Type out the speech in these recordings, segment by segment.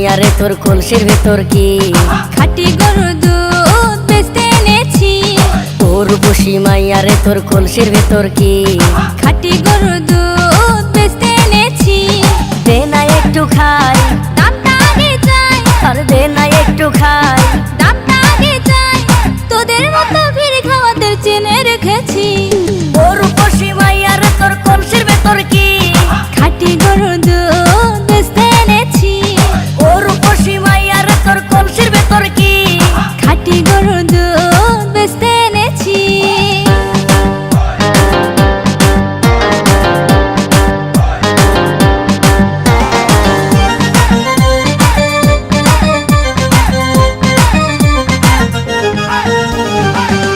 মাইয়া রে তোর কলসির ভেতর কি খাঁটি গরুর দুধ বেচতে এনেছি। উর্বশী মাইয়া রে তোর কলসির ভেতর কি খাঁটি গরুর দুধ বেচতে এনেছি। দে না একটু খাই, দামটা আগে চাই, আর দে না একটু খাই। দামটা আগে চাই, তোদের মতো ভিড় খাওয়াদের চেনে রেখেছি। উর্বশী মাইয়া রে তোর কলসির ভেতর কি খাঁটি গরুর দুধ বেচতে এনেছি। উর্বশী মাইয়া রে তোর কলসির ভেতর কি খাঁটি গরুর দুধ বেচতে এনেছি।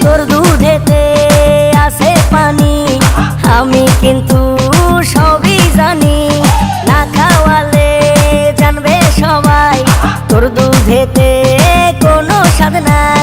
তোর দুধেতে আছে পানি, আমি কিন্তু সবই জানি। না খাওয়ালে জানবে সবাই তোর দুধেতে কোনো স্বাদ নাই।